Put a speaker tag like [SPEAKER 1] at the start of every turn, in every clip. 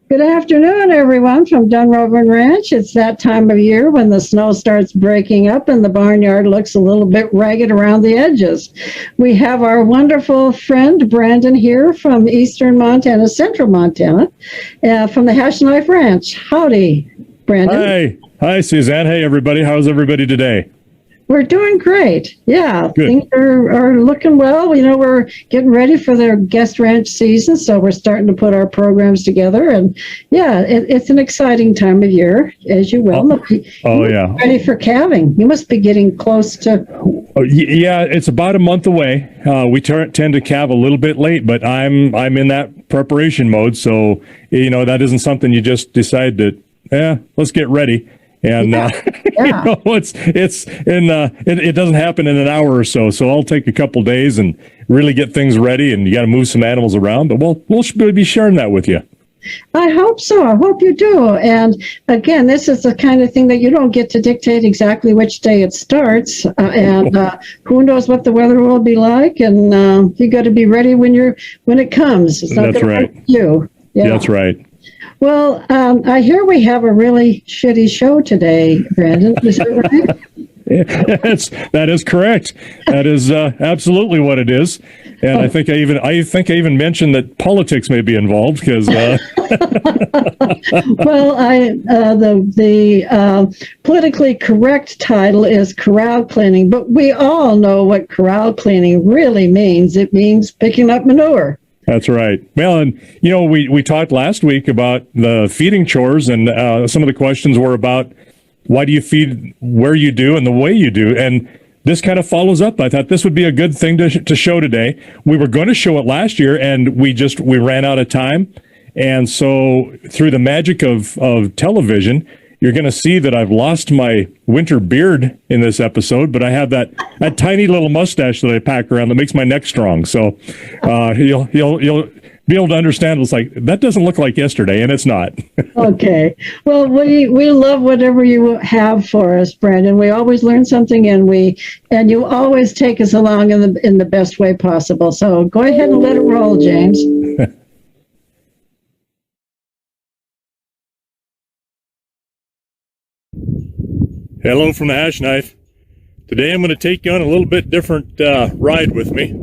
[SPEAKER 1] Good afternoon, everyone from Dunrovin Ranch. It's that time of year when the snow starts breaking up and the barnyard looks a little bit ragged around the edges. We have our wonderful friend Brandon here from eastern Montana, central Montana, from the Hash Knife Ranch. Howdy, Brandon.
[SPEAKER 2] Hi, Suzanne. Hey, everybody. How's everybody today?
[SPEAKER 1] We're doing great. Yeah,
[SPEAKER 2] good.
[SPEAKER 1] Things are looking well. You know, we're getting ready for their guest ranch season, so we're starting to put our programs together. And yeah, it's an exciting time of year, as you well know.
[SPEAKER 2] Yeah.
[SPEAKER 1] Ready for calving. You must be getting close to.
[SPEAKER 2] Yeah, it's about a month away. We tend to calve a little bit late, but I'm in that preparation mode. So that isn't something you just decide to. Let's get ready. And it doesn't happen in an hour or so. So I'll take a couple days and really get things ready. And you got to move some animals around. But we'll be sharing that with you.
[SPEAKER 1] I hope so. I hope you do. And again, this is the kind of thing that you don't get to dictate exactly which day it starts. Who knows what the weather will be like. And you got to be ready when it comes. It's not
[SPEAKER 2] That's right.
[SPEAKER 1] You. Yeah.
[SPEAKER 2] That's right.
[SPEAKER 1] Well, I hear we have a really shitty show today, Brandon. Is that right?
[SPEAKER 2] That is correct. That is absolutely what it is. And I think I even mentioned that politics may be involved because.
[SPEAKER 1] Well, the politically correct title is corral cleaning, but we all know what corral cleaning really means. It means picking up manure.
[SPEAKER 2] That's right. Well, and we talked last week about the feeding chores, and some of the questions were about why do you feed where you do and the way you do, and this kind of follows up. I thought this would be a good thing to show today. We were going to show it last year, and we ran out of time, and so through the magic of television, you're going to see that I've lost my winter beard in this episode, but I have that tiny little mustache that I pack around that makes my neck strong. So you'll be able to understand. It's like, that doesn't look like yesterday, and it's not.
[SPEAKER 1] Okay. Well, we love whatever you have for us, Brandon. We always learn something, and you always take us along in the best way possible. So go ahead and let it roll, James.
[SPEAKER 2] Hello from the Hash Knife. Today I'm going to take you on a little bit different ride with me.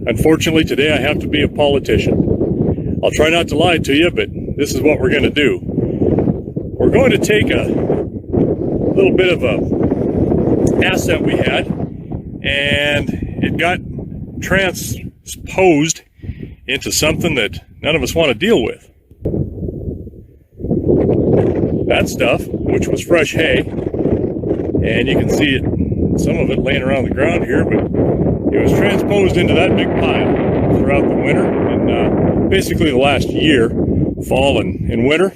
[SPEAKER 2] Unfortunately, today I have to be a politician. I'll try not to lie to you, but this is what we're going to do. We're going to take a little bit of a asset we had, and it got transposed into something that none of us want to deal with. That stuff, which was fresh hay, and you can see it, some of it laying around the ground here, but it was transposed into that big pile throughout the winter, and basically the last year, fall and winter.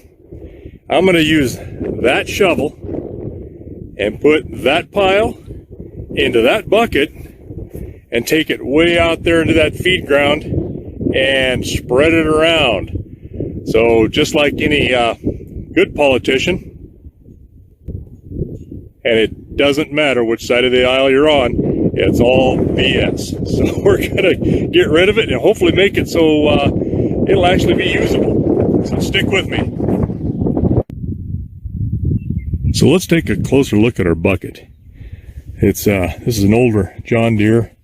[SPEAKER 2] I'm going to use that shovel and put that pile into that bucket and take it way out there into that feed ground and spread it around. So just like any good politician, and it doesn't matter which side of the aisle you're on, it's all BS. So we're gonna get rid of it and hopefully make it so it'll actually be usable. So stick with me. So let's take a closer look at our bucket. It's this is an older John Deere,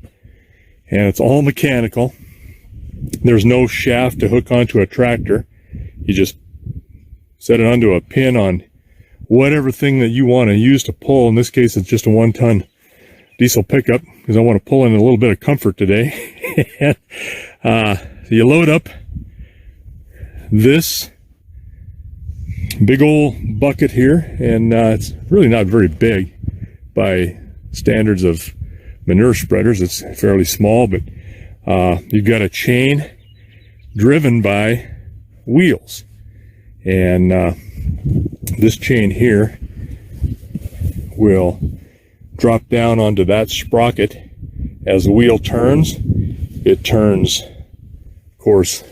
[SPEAKER 2] and it's all mechanical. There's no shaft to hook onto a tractor. You just set it onto a pin on whatever thing that you want to use to pull. In this case, it's just a 1-ton diesel pickup because I want to pull in a little bit of comfort today. So you load up this big old bucket here, and it's really not very big by standards of manure spreaders. It's fairly small, but you've got a chain driven by wheels. And this chain here will drop down onto that sprocket. As the wheel turns, it turns, of course,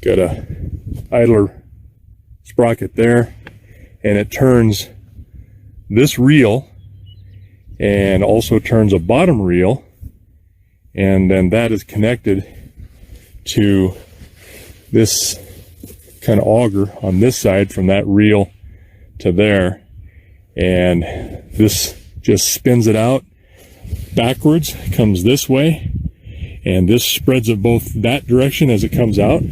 [SPEAKER 2] got a idler sprocket there, and it turns this reel and also turns a bottom reel, and then that is connected to this kind of auger on this side from that reel to there, and this just spins it out backwards, comes this way, and this spreads it both that direction as it comes out.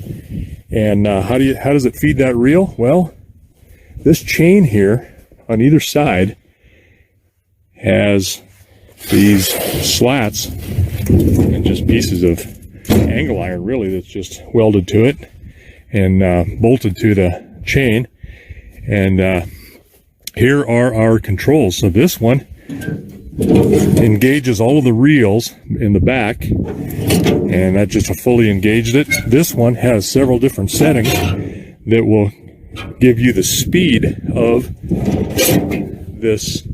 [SPEAKER 2] And how does it feed that reel? Well, this chain here on either side has these slats and just pieces of angle iron, really, that's just welded to it and bolted to the chain. And here are our controls. So this one engages all of the reels in the back, and that just fully engaged it. This one has several different settings that will give you the speed of this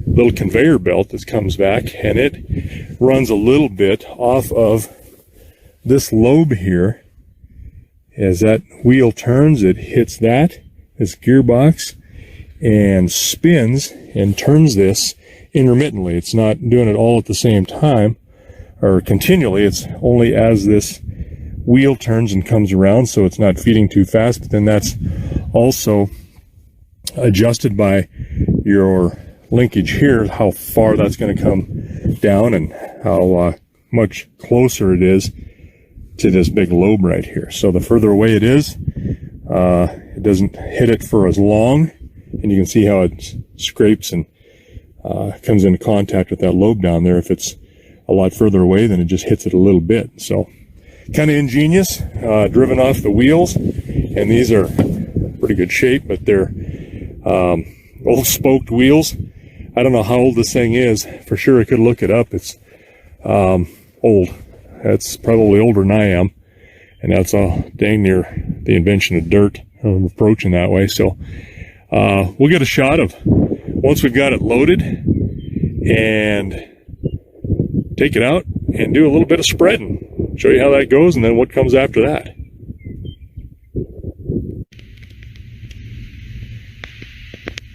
[SPEAKER 2] little conveyor belt that comes back, and it runs a little bit off of this lobe here. As that wheel turns, it hits this gearbox, and spins and turns this intermittently. It's not doing it all at the same time or continually. It's only as this wheel turns and comes around, so it's not feeding too fast. But then that's also adjusted by your linkage here, how far that's going to come down and how much closer it is to this big lobe right here. So the further away it is, it doesn't hit it for as long, and you can see how it scrapes and comes into contact with that lobe down there. If it's a lot further away, then it just hits it a little bit. So kind of ingenious, driven off the wheels, and these are pretty good shape, but they're old spoked wheels. I don't know how old this thing is. For sure, I could look it up. It's old. That's probably older than I am, and that's all dang near the invention of dirt. I'm approaching that way. So we'll get a shot of once we've got it loaded and take it out and do a little bit of spreading. Show you how that goes and then what comes after that.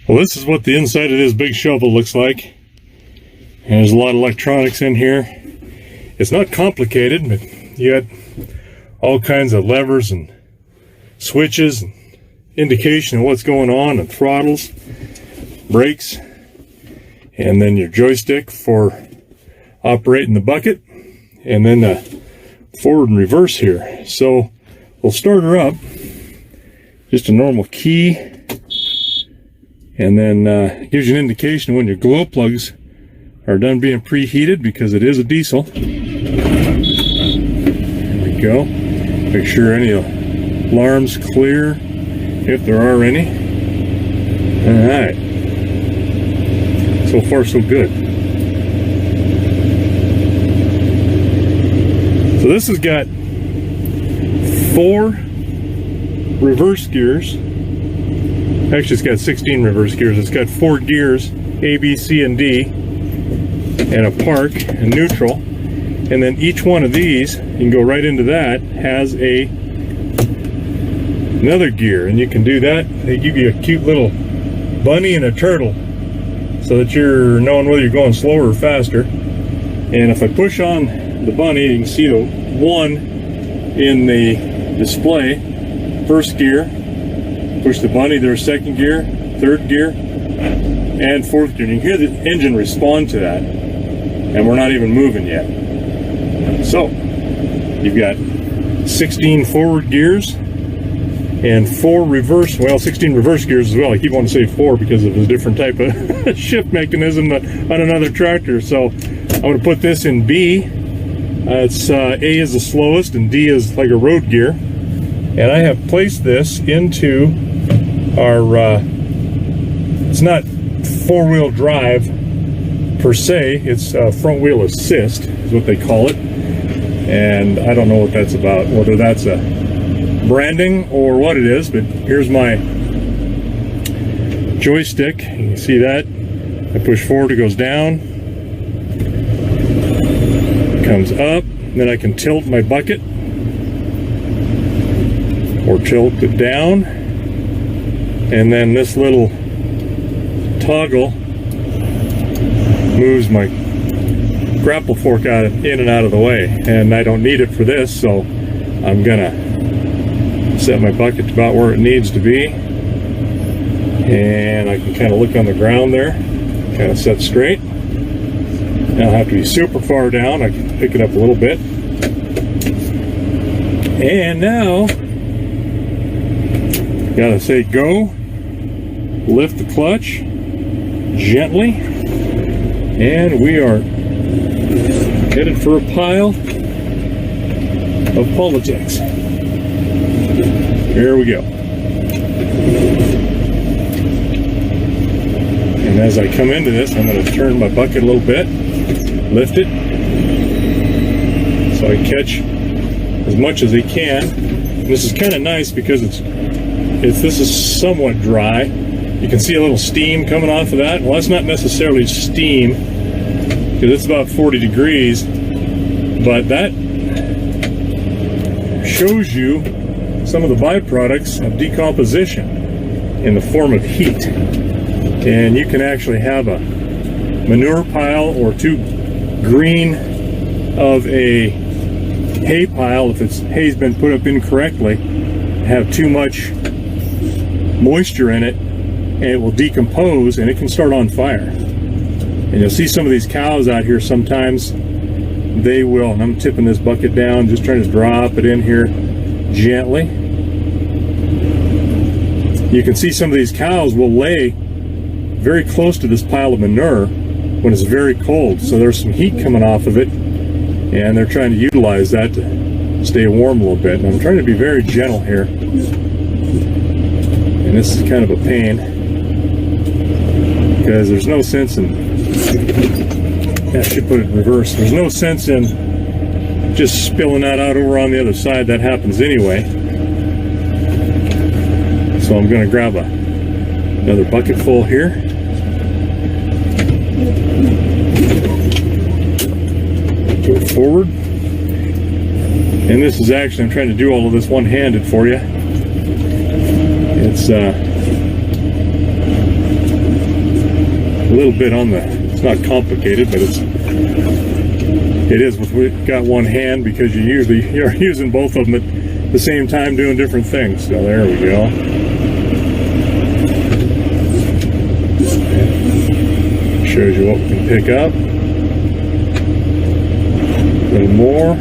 [SPEAKER 2] Well, this is what the inside of this big shovel looks like. And there's a lot of electronics in here. It's not complicated, but you got all kinds of levers and switches and indication of what's going on, and throttles, brakes, and then your joystick for operating the bucket, and then the forward and reverse here. So we'll start her up, just a normal key, and then gives you an indication when your glow plugs are done being preheated, because it is a diesel. There we go. Make sure any alarms clear, if there are any. All right. So far, so good. So this has got 4 reverse gears. Actually, it's got 16 reverse gears. It's got 4 gears, A, B, C, and D, and a park and neutral. And then each one of these, you can go right into that, has another gear, and you can do that. They give you a cute little bunny and a turtle so that you're knowing whether you're going slower or faster. And if I push on the bunny, you can see the 1 in the display, first gear. Push the bunny, there's second gear, third gear, and fourth gear. You can hear the engine respond to that, and we're not even moving yet. So you've got 16 forward gears and 4 reverse, well, 16 reverse gears as well. I keep wanting to say 4 because of a different type of shift mechanism on another tractor. So I'm going to put this in B. It's A is the slowest and D is like a road gear. And I have placed this into our, it's not 4-wheel drive per se, it's front wheel assist is what they call it. And I don't know what that's about, whether that's a branding or what it is, but here's my joystick. You can see that. I push forward, it goes down, comes up, then I can tilt my bucket or tilt it down, And then this little toggle moves my grapple fork in and out of the way, and I don't need it for this, so I'm gonna set my bucket to about where it needs to be, and I can kind of look on the ground there, kind of set straight. I don't have to be super far down. I can pick it up a little bit, and now gotta say go, lift the clutch gently, and we are headed for a pile of politics. Here we go. And as I come into this, I'm going to turn my bucket a little bit, lift it, so I catch as much as I can. And this is kind of nice because this is somewhat dry. You can see a little steam coming off of that. Well, that's not necessarily steam, because it's about 40 degrees, but that shows you some of the byproducts of decomposition in the form of heat. And you can actually have a manure pile or too green of a hay pile, if hay's been put up incorrectly, have too much moisture in it, and it will decompose and it can start on fire. And you'll see some of these cows out here sometimes, they will, and I'm tipping this bucket down, just trying to drop it in here gently. You can see some of these cows will lay very close to this pile of manure when it's very cold. So there's some heat coming off of it, and they're trying to utilize that to stay warm a little bit. And I'm trying to be very gentle here. And this is kind of a pain, because there's no sense in, I should put it in reverse. There's no sense in just spilling that out over on the other side. That happens anyway. So I'm going to grab another bucket full here. Go forward. And this is actually, I'm trying to do all of this one-handed for you. It's a little bit on the, it's not complicated, but it is with got one hand, because you're using both of them at the same time doing different things. So there we go. Shows you what we can pick up. A little more.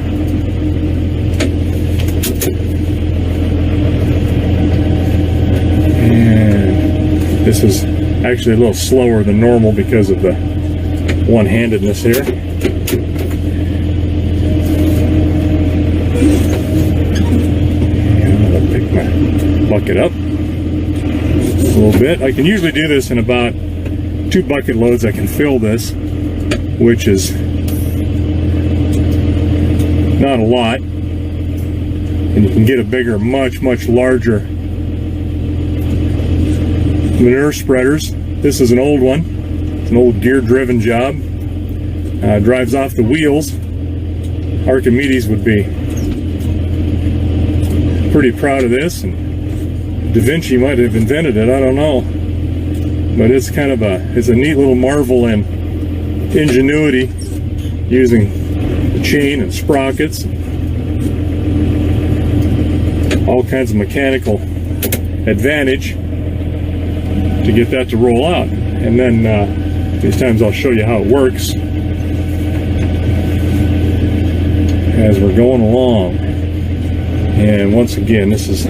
[SPEAKER 2] And this is actually a little slower than normal because of the one-handedness here. And I'll pick my bucket up a little bit. I can usually do this in about 2 bucket loads. I can fill this, which is not a lot. And you can get a bigger, much larger manure spreaders. This is an old one. It's an old gear-driven job. Drives off the wheels. Archimedes would be pretty proud of this, and Da Vinci might have invented it. I don't know, but it's kind of it's a neat little marvel in ingenuity, using the chain and sprockets, all kinds of mechanical advantage to get that to roll out. And then these times I'll show you how it works as we're going along. And once again, this is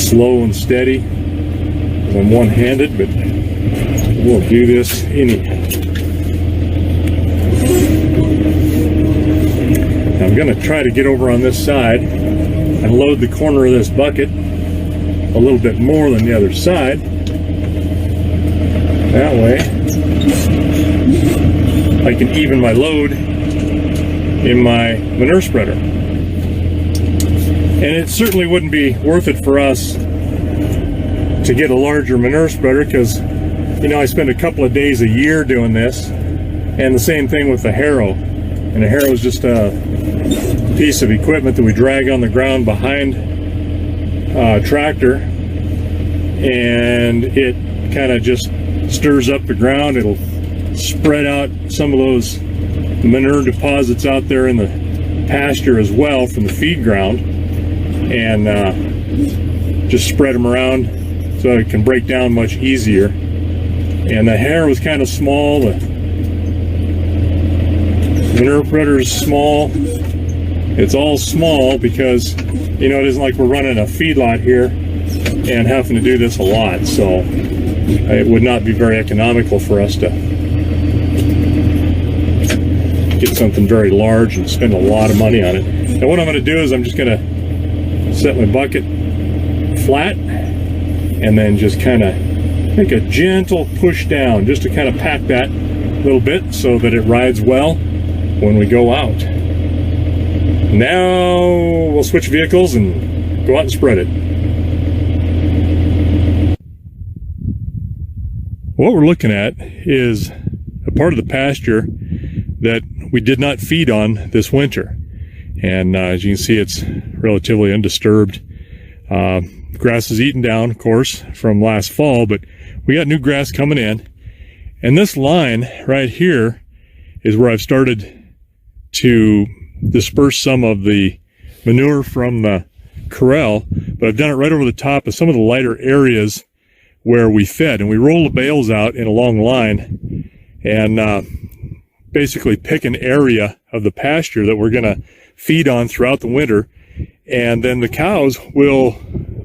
[SPEAKER 2] slow and steady, because I'm one-handed, but we'll do this anyhow. I'm going to try to get over on this side and load the corner of this bucket a little bit more than the other side. That way I can even my load in my manure spreader. And it certainly wouldn't be worth it for us to get a larger manure spreader, because, you know, I spend a couple of days a year doing this. And the same thing with the harrow. And the harrow is just a piece of equipment that we drag on the ground behind a tractor. and it kind of just stirs up the ground. It'll spread out some of those manure deposits out there in the pasture as well from the feed ground, and just spread them around so it can break down much easier. And the hair was kind of small, the manure spreader is small. It's all small because, you know, it isn't like we're running a feedlot here and having to do this a lot, so it would not be very economical for us to get something very large and spend a lot of money on it. And what I'm going to do is I'm just going to set my bucket flat and then just kind of make a gentle push down just to kind of pack that little bit so that it rides well when we go out. Now we'll switch vehicles and go out and spread it. What we're looking at is a part of the pasture that we did not feed on this winter. And as you can see, it's relatively undisturbed. Grass is eaten down, of course, from last fall, but we got new grass coming in. And this line right here is where I've started to disperse some of the manure from the corral, but I've done it right over the top of some of the lighter areas where we fed. And we roll the bales out in a long line and basically pick an area of the pasture that we're going to feed on throughout the winter. And then the cows will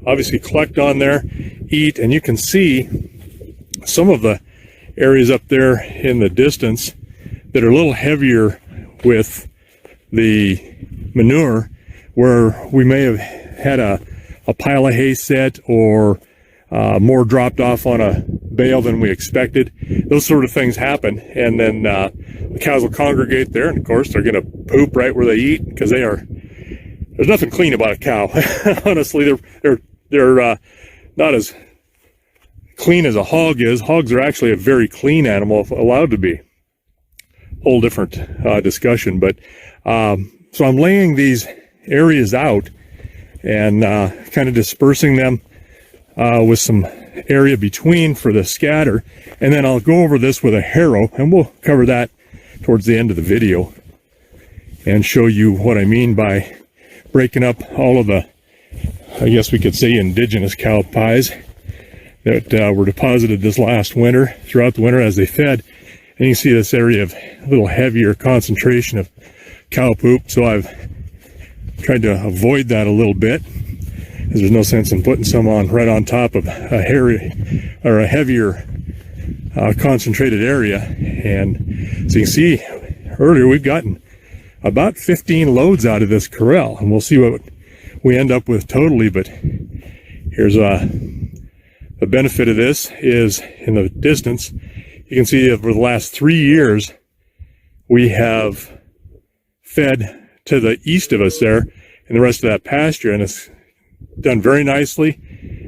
[SPEAKER 2] obviously collect on there, eat, and you can see some of the areas up there in the distance that are a little heavier with the manure, where we may have had a pile of hay set or more dropped off on a bale than we expected. Those sort of things happen, and then the cows will congregate there, and of course they're going to poop right where they eat, because there's nothing clean about a cow. Honestly, they're not as clean as a hog is. Hogs are actually a very clean animal if allowed to be. Whole different discussion, but so I'm laying these areas out and kind of dispersing them with some area between for the scatter, and then I'll go over this with a harrow, and we'll cover that towards the end of the video and show you what I mean by breaking up all of the, I guess we could say, indigenous cow pies that were deposited this last winter, throughout the winter as they fed. And you can see this area of a little heavier concentration of cow poop, so I've tried to avoid that a little bit, because there's no sense in putting some on right on top of a hairy or a heavier concentrated area. And so you can see earlier we've gotten about 15 loads out of this corral, and we'll see what we end up with totally. But here's the benefit of this is in the distance. You can see over the last 3 years, we have fed to the east of us there and the rest of that pasture, and it's done very nicely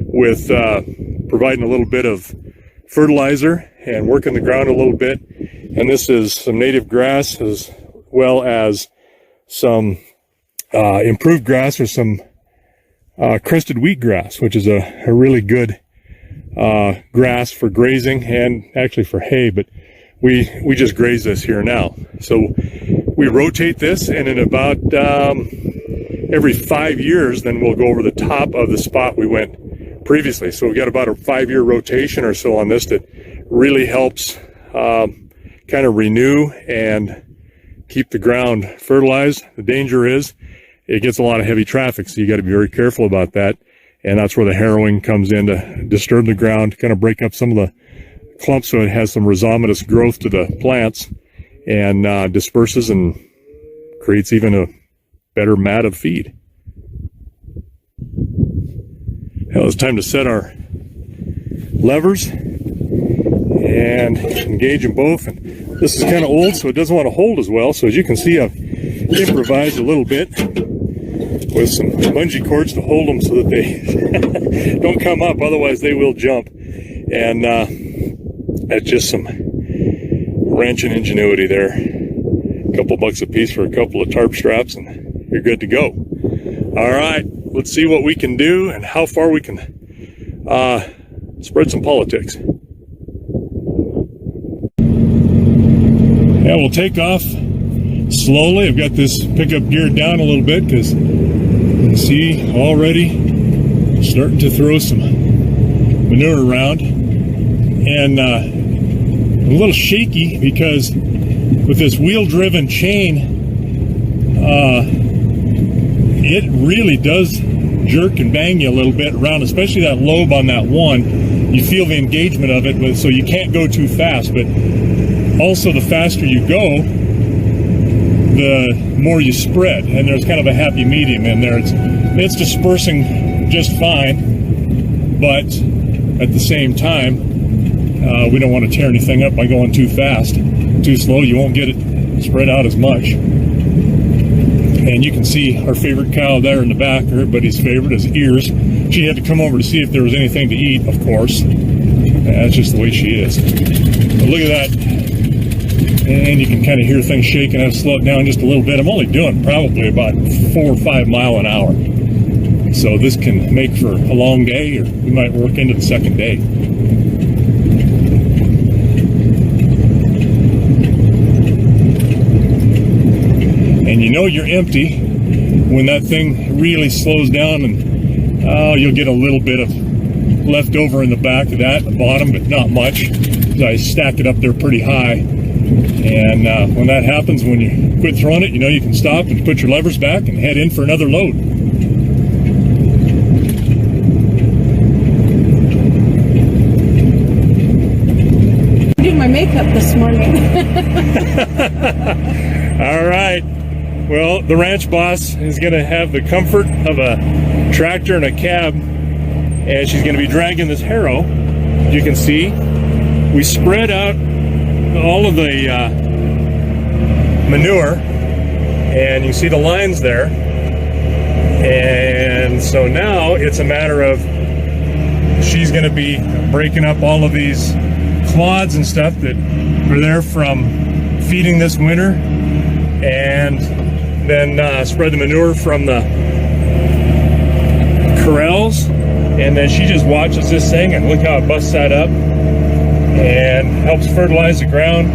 [SPEAKER 2] with providing a little bit of fertilizer and working the ground a little bit. And this is some native grass as well as some improved grass, or some crested wheatgrass, which is a really good grass for grazing and actually for hay, but we just graze this here now. So we rotate this, and in about every 5 years, then we'll go over the top of the spot we went previously. So we've got about a 5-year rotation or so on this that really helps kind of renew and keep the ground fertilized. The danger is it gets a lot of heavy traffic, so you got to be very careful about that. And that's where the harrowing comes in, to disturb the ground, kind of break up some of the clumps so it has some rhizomatous growth to the plants, and disperses and creates even a better mat of feed. Now it's time to set our levers and engage them both. And this is kind of old, so it doesn't want to hold as well. So as you can see, I've improvised a little bit with some bungee cords to hold them so that they don't come up, otherwise they will jump. And that's just some wrenching ingenuity there. A couple bucks a piece for a couple of tarp straps, and you're good to go. All right, let's see what we can do and how far we can spread some politics. Yeah, we'll take off slowly. I've got this pickup geared down a little bit because you can see already starting to throw some manure around. And I'm a little shaky because with this wheel-driven chain, it really does jerk and bang you a little bit around, especially that lobe on that one. You feel the engagement of it, so you can't go too fast. But also, the faster you go, the more you spread, and there's kind of a happy medium in there. It's dispersing just fine, but at the same time, we don't want to tear anything up by going too fast. Too slow, you won't get it spread out as much. And you can see our favorite cow there in the back, everybody's favorite, is Ears. She had to come over to see if there was anything to eat, of course. That's just the way she is. But look at that. And you can kind of hear things shaking. I've slowed down just a little bit. I'm only doing probably about 4 or 5 miles an hour. So this can make for a long day, or we might work into the second day. And you know you're empty when that thing really slows down, and you'll get a little bit of left over in the back of that, the bottom, but not much. I stack it up there pretty high. And when that happens, when you quit throwing it, you know you can stop and put your levers back and head in for another load.
[SPEAKER 3] I did my makeup this morning.
[SPEAKER 2] All right. Well, the ranch boss is going to have the comfort of a tractor and a cab, and she's going to be dragging this harrow. You can see we spread out all of the manure, and you see the lines there. And so now it's a matter of she's going to be breaking up all of these clods and stuff that are there from feeding this winter, and then spread the manure from the corrals. And then she just watches this thing, and look how it busts that up and helps fertilize the ground,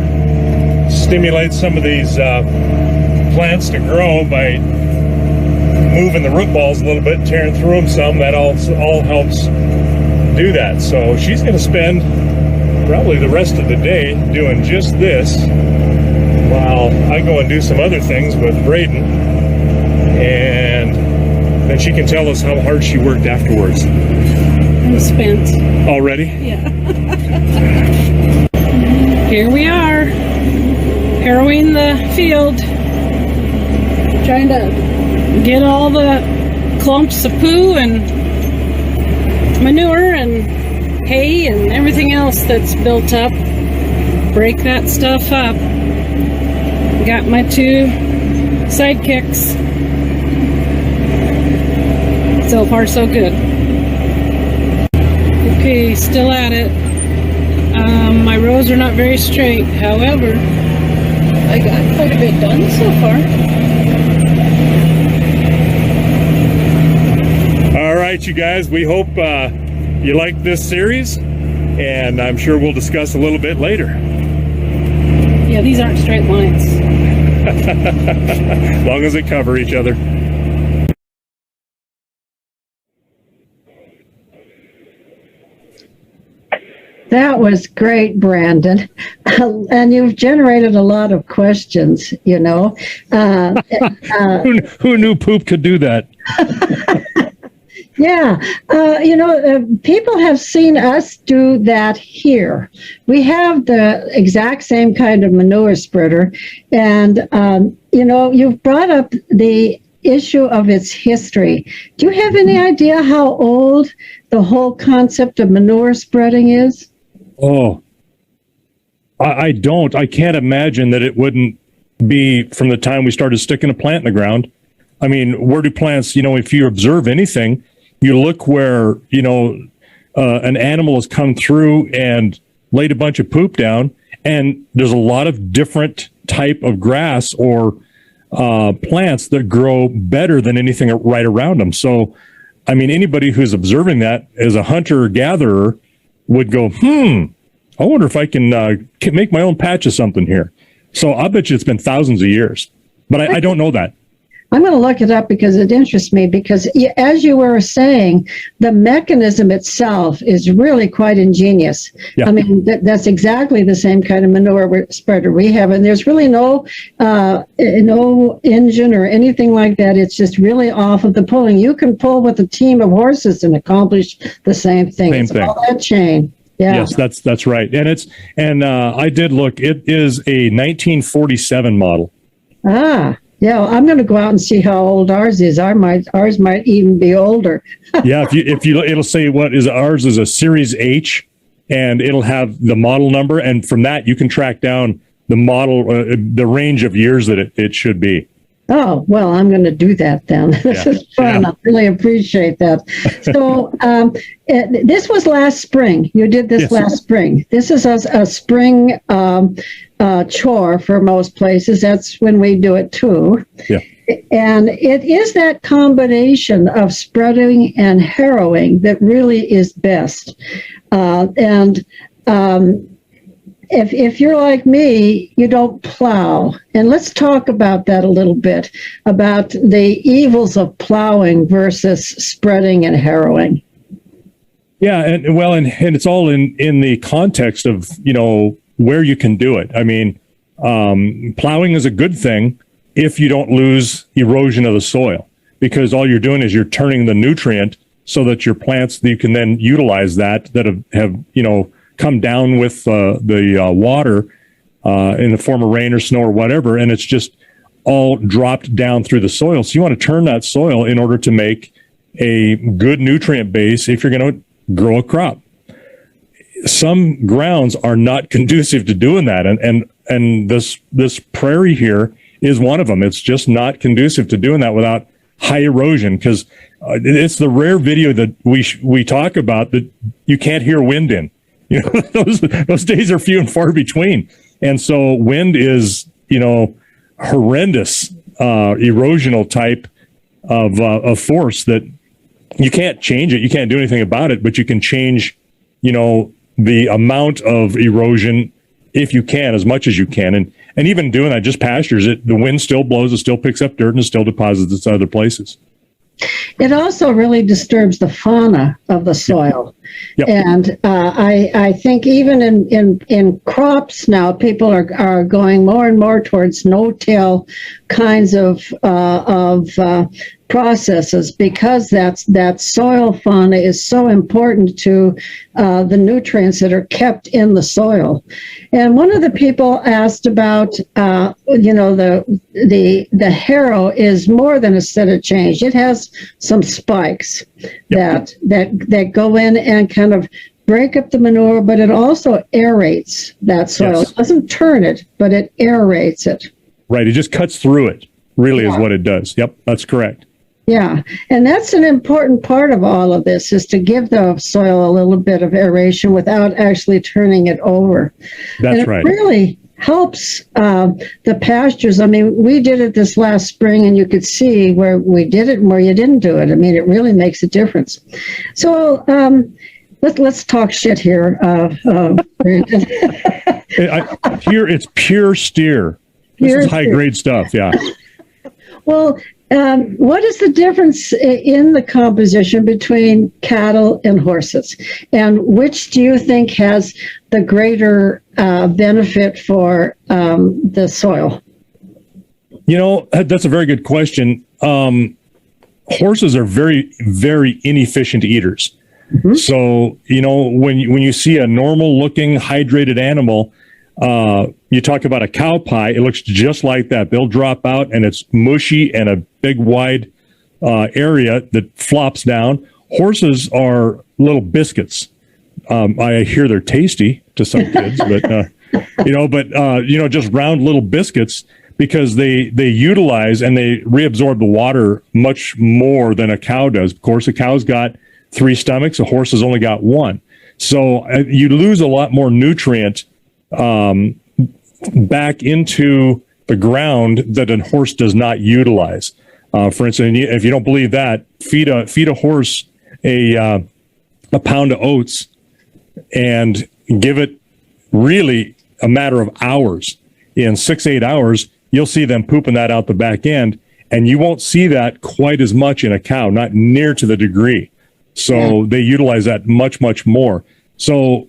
[SPEAKER 2] stimulates some of these plants to grow by moving the root balls a little bit, tearing through them some. That all helps do that. So she's going to spend probably the rest of the day doing just this, while I go and do some other things with Braden, and then she can tell us how hard she worked afterwards.
[SPEAKER 3] I'm spent.
[SPEAKER 2] Already?
[SPEAKER 3] Yeah. Here we are, harrowing the field, trying to get all the clumps of poo and manure and hay and everything else that's built up. Break that stuff up. Got my 2 sidekicks. So far, so good. Okay, still at it. My rows are not very straight. However, I got quite a bit done so far.
[SPEAKER 2] All right, you guys, we hope you like this series, and I'm sure we'll discuss a little bit later.
[SPEAKER 3] Yeah, these aren't straight lines.
[SPEAKER 2] As long as they cover each other.
[SPEAKER 1] That was great, Brandon. And you've generated a lot of questions, you know.
[SPEAKER 2] Who knew poop could do that?
[SPEAKER 1] Yeah. People have seen us do that here. We have the exact same kind of manure spreader. And, you've brought up the issue of its history. Do you have any idea how old the whole concept of manure spreading is?
[SPEAKER 2] Oh, I don't. I can't imagine that it wouldn't be from the time we started sticking a plant in the ground. I mean, where do plants, if you observe anything, you look where, an animal has come through and laid a bunch of poop down, and there's a lot of different type of grass or plants that grow better than anything right around them. So, I mean, anybody who's observing that as a hunter-gatherer, would go, I wonder if I can make my own patch of something here. So I bet you it's been thousands of years, but I don't know that.
[SPEAKER 1] I'm going to look it up because it interests me, because as you were saying, the mechanism itself is really quite ingenious.
[SPEAKER 2] Yeah.
[SPEAKER 1] I mean, that's exactly the same kind of manure spreader we have, and there's really no engine or anything like that. It's just really off of the pulling. You can pull with a team of horses and accomplish the same thing.
[SPEAKER 2] Same thing.
[SPEAKER 1] All that chain. Yeah.
[SPEAKER 2] Yes, that's right. And I did look. It is a 1947 model.
[SPEAKER 1] Ah. Yeah, well, I'm going to go out and see how old ours is. Ours might even be older.
[SPEAKER 2] Yeah, if you it'll say what is ours is a Series H, and it'll have the model number, and from that you can track down the model, the range of years that it should be.
[SPEAKER 1] Oh, well, I'm going to do that then. This is fun.
[SPEAKER 2] Yeah.
[SPEAKER 1] I really appreciate that. So this was last spring. You did this last spring. This is a spring chore for most places. That's when we do it too.
[SPEAKER 2] Yeah.
[SPEAKER 1] And it is that combination of spreading and harrowing that really is best. If you're like me, you don't plow. And let's talk about that a little bit, about the evils of plowing versus spreading and harrowing.
[SPEAKER 2] Yeah, and it's all in the context of, where you can do it. I mean, plowing is a good thing if you don't lose erosion of the soil, because all you're doing is you're turning the nutrient so that your plants, you can then utilize that have come down with the water in the form of rain or snow or whatever, and it's just all dropped down through the soil. So you want to turn that soil in order to make a good nutrient base if you're going to grow a crop. Some grounds are not conducive to doing that, and this prairie here is one of them. It's just not conducive to doing that without high erosion, because it's the rare video that we talk about that you can't hear wind in. Those days are few and far between, and so wind is horrendous erosional type of force that you can't change it. You can't do anything about it, but you can change the amount of erosion if you can, as much as you can, and even doing that, just pastures it. The wind still blows, it still picks up dirt, and it still deposits it to other places.
[SPEAKER 1] It also really disturbs the fauna of the soil. Yep. And I think even in crops now, people are going more and more towards no-till kinds of processes, because that soil fauna is so important to the nutrients that are kept in the soil. And one of the people asked about, the harrow is more than a set of change. It has some spikes that go in and kind of break up the manure, but it also aerates that soil. Yes. It doesn't turn it, but it aerates it.
[SPEAKER 2] Right. It just cuts through it, really, is what it does. Yep, that's correct.
[SPEAKER 1] Yeah, and that's an important part of all of this, is to give the soil a little bit of aeration without actually turning it over.
[SPEAKER 2] That's right.
[SPEAKER 1] It really helps the pastures. I mean, we did it this last spring, and you could see where we did it and where you didn't do it. I mean, it really makes a difference. So let's talk shit here, Brandon.
[SPEAKER 2] Here, it's pure steer. This is high-grade stuff, yeah.
[SPEAKER 1] Well, what is the difference in the composition between cattle and horses? And which do you think has the greater benefit for the soil?
[SPEAKER 2] That's a very good question. Horses are very, very inefficient eaters. Mm-hmm. So, when you see a normal-looking hydrated animal, you talk about a cow pie, it looks just like that. They'll drop out, and it's mushy and a big, wide area that flops down. Horses are little biscuits. I hear they're tasty to some kids, but just round little biscuits, because they utilize and they reabsorb the water much more than a cow does. Of course, a cow's got 3 stomachs, a horse has only got 1. So you lose a lot more nutrient back into the ground that a horse does not utilize. For instance, if you don't believe that, feed a horse a pound of oats, and give it really a matter of hours. In 6-8 hours, you'll see them pooping that out the back end, and you won't see that quite as much in a cow, not near to the degree. So they utilize that much, much more. So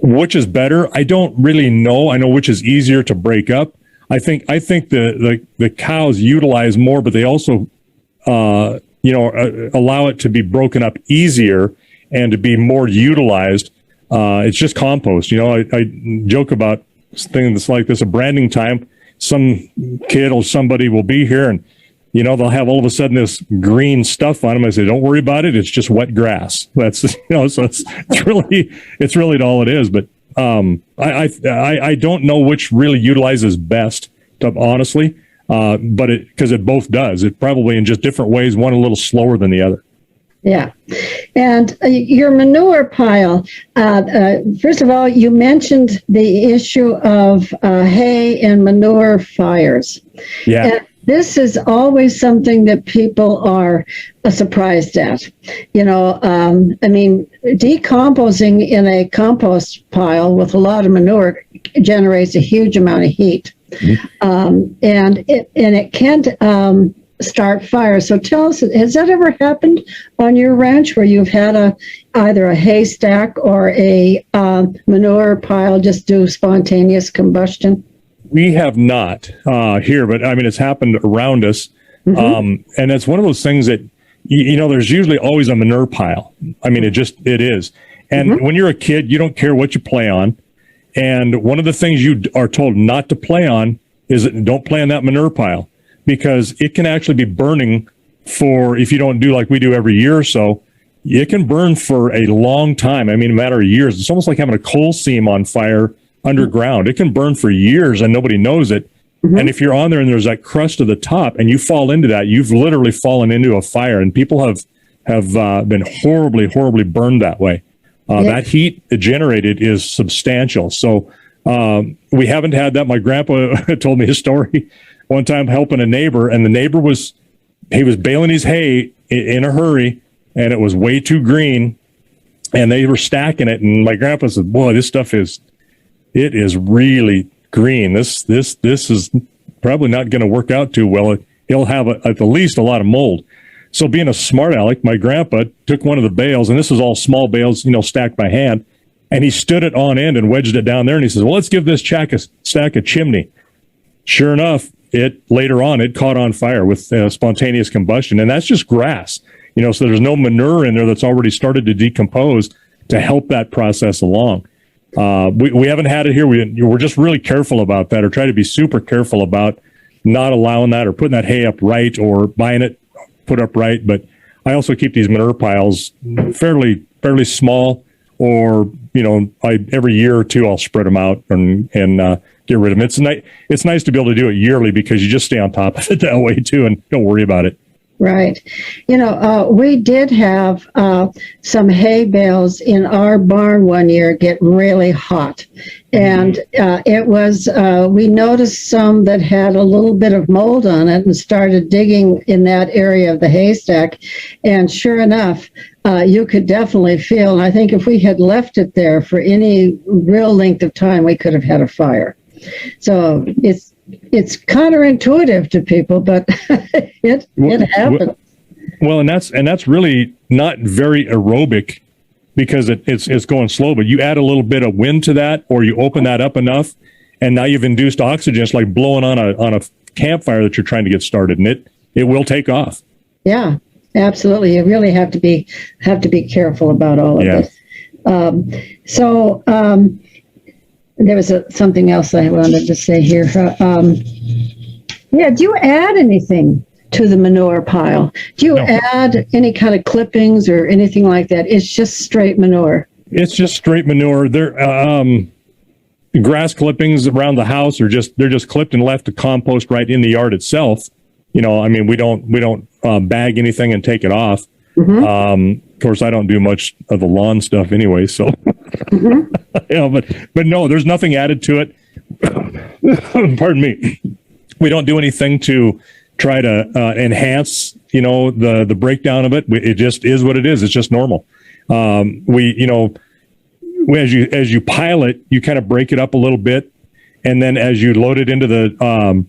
[SPEAKER 2] which is better? I don't really know. I know which is easier to break up. I think the cows utilize more, but they also allow it to be broken up easier and to be more utilized. It's just compost. I joke about things like this, a branding time. Some kid or somebody will be here and, they'll have all of a sudden this green stuff on them. I say, don't worry about it. It's just wet grass. That's, so it's really all it is. But I don't know which really utilizes best, honestly. But because it both does. It probably in just different ways, one a little slower than the other.
[SPEAKER 1] Yeah. And your manure pile, first of all, you mentioned the issue of hay and manure fires.
[SPEAKER 2] Yeah.
[SPEAKER 1] And this is always something that people are surprised at. Decomposing in a compost pile with a lot of manure generates a huge amount of heat. Mm-hmm. And it can start fires. So tell us, has that ever happened on your ranch where you've had either a haystack or a manure pile just do spontaneous combustion?
[SPEAKER 2] We have not here, but it's happened around us. Mm-hmm. And it's one of those things that, there's usually always a manure pile. It is. And mm-hmm. when you're a kid, you don't care what you play on. And one of the things you are told not to play on is don't play on that manure pile, because it can actually be burning if you don't do like we do every year or so, it can burn for a long time. A matter of years. It's almost like having a coal seam on fire underground. It can burn for years and nobody knows it. Mm-hmm. And if you're on there and there's that crust at the top and you fall into that, you've literally fallen into a fire, and people have been horribly, horribly burned that way. That heat generated is substantial. So we haven't had that. My grandpa told me a story one time helping a neighbor, and the neighbor was baling his hay in a hurry, and it was way too green, and they were stacking it. And my grandpa said, "Boy, this stuff is really green. This is probably not going to work out too well. He'll have at the least a lot of mold." So being a smart aleck, my grandpa took one of the bales, and this was all small bales, stacked by hand, and he stood it on end and wedged it down there. And he says, "Well, let's give this stack a chimney." Sure enough, later on it caught on fire with spontaneous combustion, and that's just grass. So there's no manure in there that's already started to decompose to help that process along. We haven't had it here. We're just really careful about that, or try to be super careful about not allowing that or putting that hay up right or buying it put up right. But I also keep these manure piles fairly small, or every year or two I'll spread them out and get rid of them. It's nice to be able to do it yearly, because you just stay on top of it that way too and don't worry about it.
[SPEAKER 1] Right. We did have some hay bales in our barn one year get really hot. And it was, we noticed some that had a little bit of mold on it and started digging in that area of the haystack. And sure enough, you could definitely feel, and I think if we had left it there for any real length of time, we could have had a fire. So it's counterintuitive to people, but it happens.
[SPEAKER 2] Well, and that's really not very aerobic, because it's going slow. But you add a little bit of wind to that, or you open that up enough, and now you've induced oxygen. It's like blowing on a campfire that you're trying to get started, and it will take off.
[SPEAKER 1] Yeah, absolutely. You really have to be careful about all of this. There was something else I wanted to say here. Do you add anything to the manure pile? Do you add any kind of clippings or anything like that? It's just straight manure.
[SPEAKER 2] It's just straight manure. Grass clippings around the house they're just clipped and left to compost right in the yard itself. We don't bag anything and take it off. Mm-hmm. Of course, I don't do much of the lawn stuff anyway, so. Mm-hmm. But no, there's nothing added to it. Pardon me. We don't do anything to try to enhance, the breakdown of it. It just is what it is. It's just normal. as you pile it, you kind of break it up a little bit, and then as you load it into the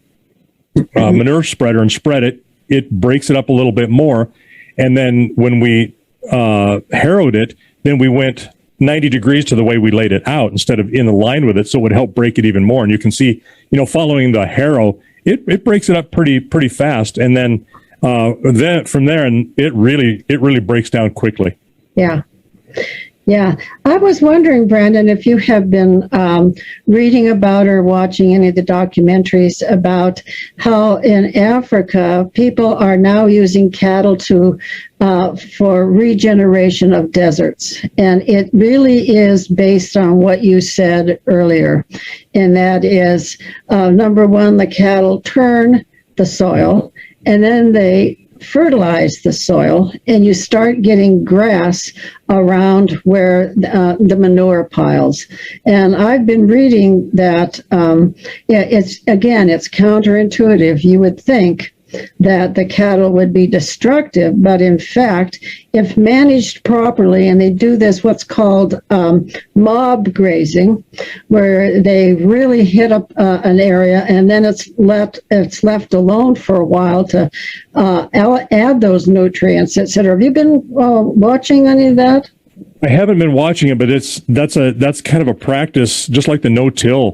[SPEAKER 2] manure spreader and spread it, it breaks it up a little bit more. And then when we harrowed it, then we went 90 degrees to the way we laid it out instead of in line with it, so it would help break it even more. And you can see, following the harrow, it breaks it up pretty fast, and then from there, and it really breaks down quickly.
[SPEAKER 1] Yeah. Yeah. I was wondering, Brandon, if you have been reading about or watching any of the documentaries about how in Africa people are now using cattle for regeneration of deserts. And it really is based on what you said earlier. And that is, number one, the cattle turn the soil, and then they fertilize the soil, and you start getting grass around where the manure piles. And I've been reading that it's counterintuitive. You would think that the cattle would be destructive, but in fact, if managed properly, and they do this what's called mob grazing, where they really hit up an area, and then it's left alone for a while to add those nutrients, etc. Have you been watching any of that?
[SPEAKER 2] I haven't been watching it, but that's kind of a practice, just like the no-till.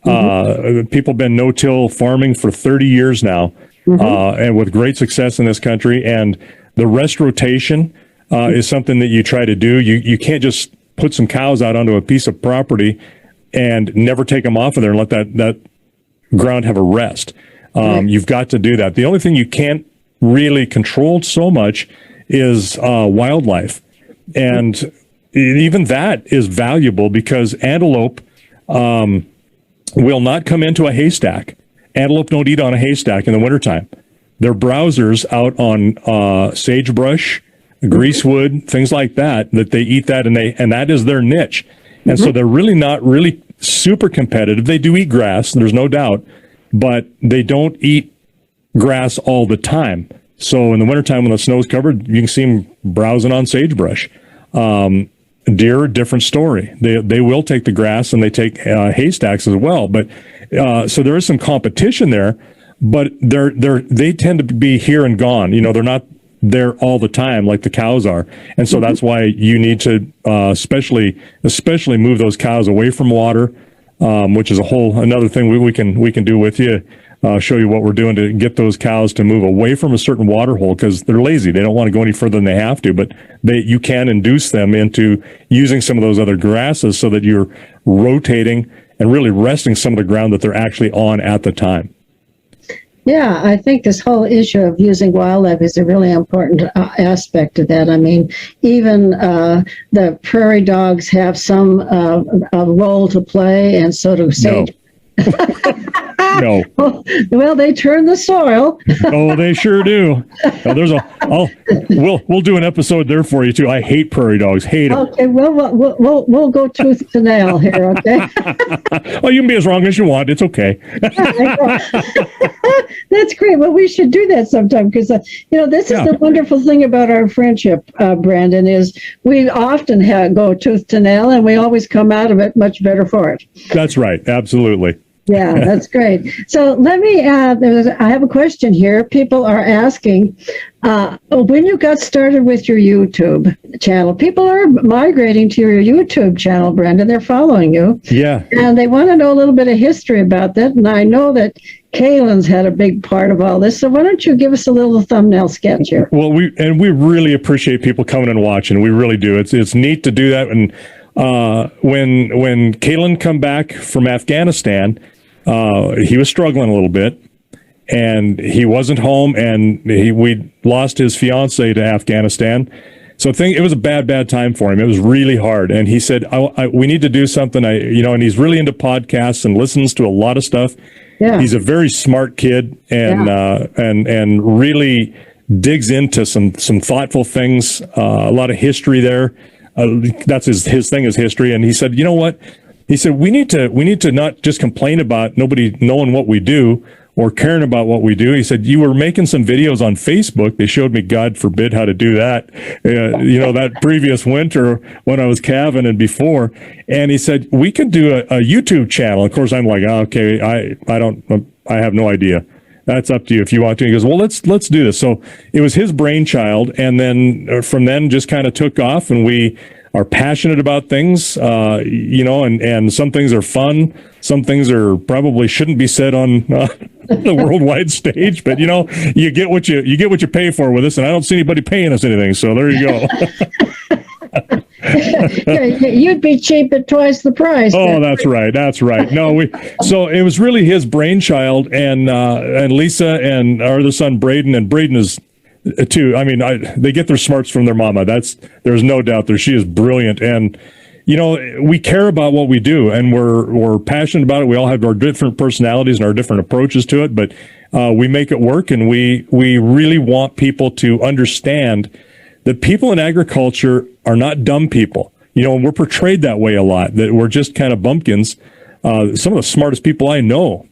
[SPEAKER 2] People have been no-till farming for 30 years now. And with great success in this country. And the rest rotation is something that you try to do. You can't just put some cows out onto a piece of property and never take them off of there and let that ground have a rest. You've got to do that. The only thing you can't really control so much is wildlife. And even that is valuable because antelope will not come into a haystack. Antelope don't eat on a haystack in the wintertime. They're browsers out on sagebrush, greasewood, things like that they eat that, and that is their niche. And so they're really not really super competitive. They do eat grass, there's no doubt, but they don't eat grass all the time. So in the wintertime when the snow's covered, you can see them browsing on sagebrush. Deer, different story. They will take the grass, and they take haystacks as well. But so there is some competition there, but they tend to be here and gone. They're not there all the time like the cows are, and so that's why you need to especially move those cows away from water, which is another thing we can do with you. Show you what we're doing to get those cows to move away from a certain water hole because they're lazy. They don't want to go any further than they have to, but you can induce them into using some of those other grasses so that you're rotating and really resting some of the ground that they're actually on at the time.
[SPEAKER 1] Yeah, I think this whole issue of using wildlife is a really important aspect of that. I mean, even the prairie dogs have some role to play, and so do sage.
[SPEAKER 2] No.
[SPEAKER 1] Well, they turn the soil.
[SPEAKER 2] Oh, they sure do. We'll do an episode there for you too. I hate prairie dogs. Hate them.
[SPEAKER 1] Okay, we'll go tooth to nail here. Okay.
[SPEAKER 2] Well, you can be as wrong as you want. It's okay.
[SPEAKER 1] That's great. Well, we should do that sometime because this is the wonderful thing about our friendship, Brandon, is we often go tooth to nail, and we always come out of it much better for it.
[SPEAKER 2] That's right. Absolutely.
[SPEAKER 1] Yeah, that's great. So let me I have a question here. People are asking, when you got started with your YouTube channel, people are migrating to your YouTube channel, Brandon. They're following you. Yeah. And they want to know a little bit of history about that. And I know that Kaylin's had a big part of all this. So why don't you give us a little thumbnail sketch here? Well,
[SPEAKER 2] we really appreciate people coming and watching. We really do. It's neat to do that. And when Kaylin come back from Afghanistan, he was struggling a little bit, and he wasn't home, and we lost his fiance to Afghanistan. So it was a bad time for him. It was really hard. And he said, we need to do something. And he's really into podcasts and listens to a lot of stuff. Yeah. He's a very smart kid and really digs into some thoughtful things, a lot of history there. That's his thing is history. And he said, you know what? He said, we need to not just complain about nobody knowing what we do. or caring about what we do. He said, you were making some videos on Facebook. They showed me, God forbid, how to do that, that previous winter when I was calving and before. And he said, we could do a YouTube channel. Of course, I'm like, oh, okay, I have no idea. That's up to you if you want to. He goes, well, let's do this. So it was his brainchild. And then from then just kind of took off, and we are passionate about things, and some things are fun. Some things are probably shouldn't be said on the worldwide stage, but you get what you pay for with us, and I don't see anybody paying us anything. So there you go.
[SPEAKER 1] You'd be cheap at twice the price.
[SPEAKER 2] Oh, that's right. No, so it was really his brainchild, and Lisa and our other son Braden, and Braden is too. I mean, they get their smarts from their mama. There's no doubt there. She is brilliant, and we care about what we do, and we're passionate about it. We all have our different personalities and our different approaches to it, but we make it work, and we really want people to understand that people in agriculture are not dumb people. And we're portrayed that way a lot, that we're just kind of bumpkins. Some of the smartest people I know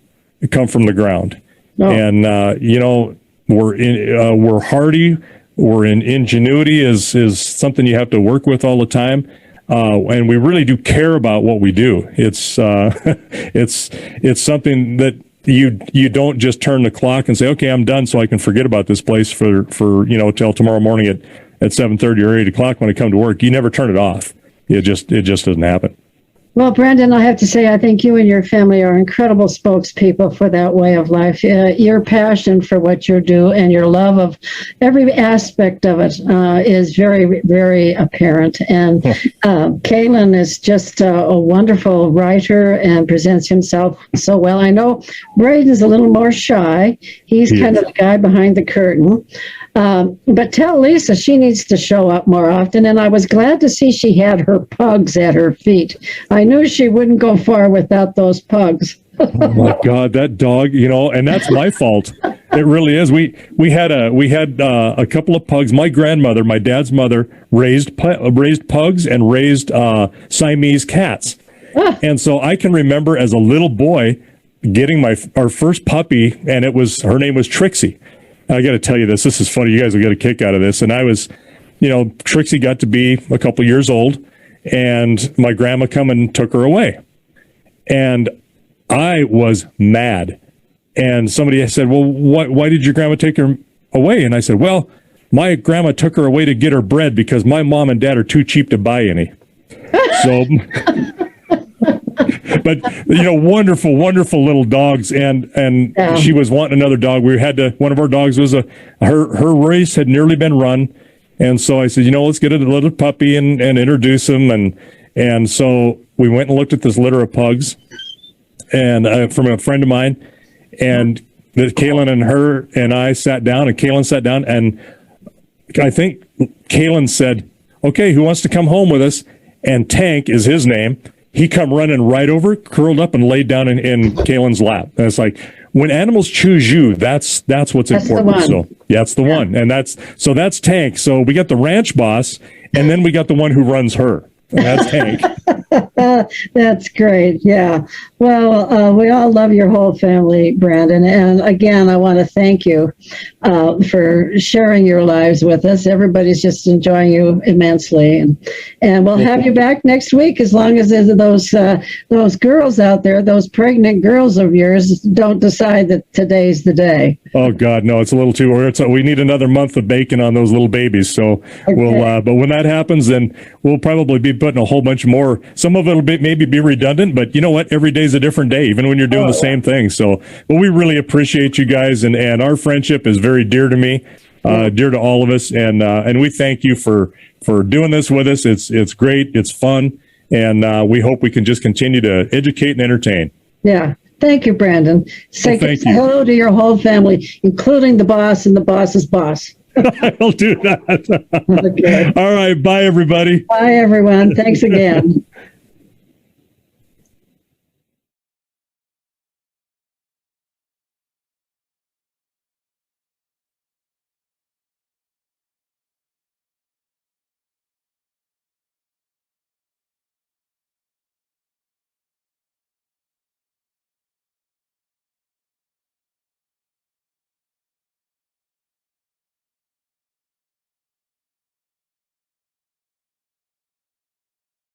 [SPEAKER 2] come from the ground. Oh. And, we're hardy. We're in ingenuity is something you have to work with all the time. And we really do care about what we do. It's, it's something that you don't just turn the clock and say, okay, I'm done, so I can forget about this place for till tomorrow morning at 7:30 or 8 o'clock when I come to work. You never turn it off. It just doesn't happen.
[SPEAKER 1] Well, Brandon, I have to say, I think you and your family are incredible spokespeople for that way of life. Your passion for what you do and your love of every aspect of it is very, very apparent. And Kalen is just a wonderful writer and presents himself so well. I know Braden's a little more shy. He's kind of the guy behind the curtain. But tell Lisa she needs to show up more often. And I was glad to see she had her pugs at her feet. I knew she wouldn't go far without those pugs.
[SPEAKER 2] Oh my God, that dog, and that's my fault. It really is. We had a couple of pugs. My grandmother, my dad's mother, raised pugs and raised Siamese cats. And so I can remember as a little boy getting our first puppy, and her name was Trixie. I got to tell you this. This is funny. You guys will get a kick out of this. And I was, Trixie got to be a couple years old, and my grandma come and took her away. And I was mad. And somebody said, well, why did your grandma take her away? And I said, well, my grandma took her away to get her bred because my mom and dad are too cheap to buy any. So... But wonderful, wonderful little dogs, and she was wanting another dog. We had one of our dogs was her race had nearly been run, and so I said, let's get a little puppy and introduce him, and so we went and looked at this litter of pugs, and from a friend of mine, and Kaylin and her and I sat down, and Kaylin sat down, and I think Kaylin said, "Okay, who wants to come home with us?" And Tank is his name. He come running right over, curled up, and laid down in Kaylin's lap. And it's like, when animals choose you, that's what's important. So that's the one. And that's Tank. So we got the ranch boss, and then we got the one who runs her. And that's Tank.
[SPEAKER 1] That's great. Yeah. Well, we all love your whole family, Brandon. And again, I want to thank you for sharing your lives with us. Everybody's just enjoying you immensely. And we'll have you back next week as long as there's those girls out there, those pregnant girls of yours, don't decide that today's the day.
[SPEAKER 2] Oh, God, no, it's a little too early. We need another month of bacon on those little babies. So we'll, but when that happens, then we'll probably be putting a whole bunch more. Some of it will maybe be redundant, but you know what? Every day is a different day, even when you're doing the same thing. So, but we really appreciate you guys, and our friendship is very dear to me, dear to all of us, and we thank you for doing this with us. It's great, it's fun, and we hope we can just continue to educate and entertain.
[SPEAKER 1] Yeah. Thank you, Brandon. Say hello to your whole family, including the boss and the boss's boss.
[SPEAKER 2] I'll do that.
[SPEAKER 1] Okay.
[SPEAKER 2] All right. Bye, everybody.
[SPEAKER 1] Bye, everyone. Thanks again.